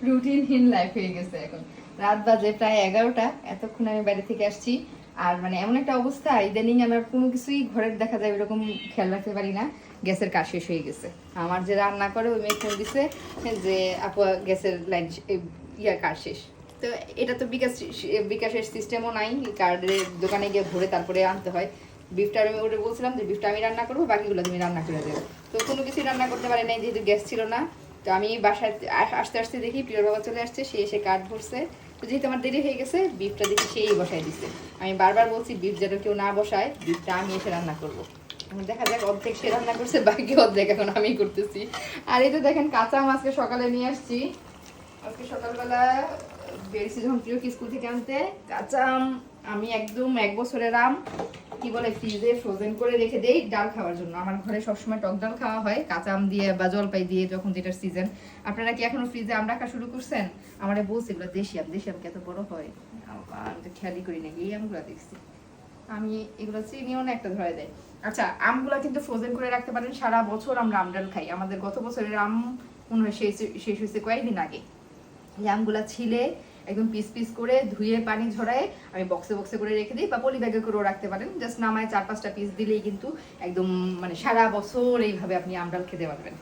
রুটিনহীন life হয়ে গেছে এখন। রাত বাজে প্রায় 11টা, এতক্ষণ আমি বাইরে থেকে আসছি। আর মানে এমন একটা অবস্থা, ইদানিং আমার কোনো কিছুই ঘরের দেখা যায় এরকম খেয়াল রাখতে পারি না। গ্যাসের কাজ শেষ হয়ে গেছে। আমার যে রান্না করে ওই মেয়ে ফোন দিছে যে আপু গ্যাসের লাইন ইয়ার কাজ শেষ। তো এটা তো বিকাশের সিস্টেমও নাই, কার্ডের দোকানে গিয়ে ভরে তারপরে আনতে হয়। বিফটা আমি ওটা বলছিলাম যে বিফটা আমি রান্না করবো, বাকিগুলো তুমি রান্না করে দেবো। তো কোনো কিছুই রান্না করতে পারি নাই যেহেতু গ্যাস ছিল না। তো আমি বাসায় আসতে আসতে দেখি প্রিয় বাবা চলে আসছে, সে এসে কার্ড ভরছে। তো যেহেতু আমার দেরি হয়ে গেছে, বিফটা দেখি সেই বসাই দিচ্ছে। আমি বারবার বলছি বিফ যেন কেউ না বসায়, বিফটা আমি এসে রান্না করবো। এখন দেখা যাক, অর্ধেক সে রান্না করছে, বাকি অর্ধেক এখন আমি করতেছি। আর এই তো দেখেন কাঁচা আম আজকে সকালে নিয়ে আসছি। আজকে সকালবেলা বেরিয়েছি যখন প্রিয় স্কুল থেকে আনতে। কাঁচা আম আমি একদম 1 বছরের আম কি বলে ফ্রিজে ফ্রোজেন করে রেখে দেই ডাল খাওয়ার জন্য। আমার ঘরে সবসময় টক ডাল খাওয়া হয় কাঁচা আম দিয়ে বা জলপাই দিয়ে, যখন যেটার সিজন। আপনারা কি এখনো ফ্রিজে আম রাখা শুরু করছেন? আমার বলছে এগুলো দেশি আম, দেশি আম কত বড় হয়, আমি তো খেয়ালই করি না, এই আমগুলো দেখছি আমি। এগুলো চিনিও না একটা ধরে দেয়। আচ্ছা, আমগুলো কিন্তু ফ্রোজেন করে রাখতে পারেন, সারা বছর আমরা আম ডাল খাই। আমাদের গত বছরের আম মনে হয় শেষ হয়েছে কয়েকদিন আগে। এই আমগুলা ছিলে একদম পিস পিস করে ধুয়ে পানি ঝরায় আমি বক্সে বক্সে করে রেখে দিই, বা পলি ব্যাগে করেও রাখতে পারেন। জাস্ট নামায় 4-5টা পিস দিলেই কিন্তু একদম মানে সারা বছর এইভাবে আপনি আমডাল খেতে পারবেন।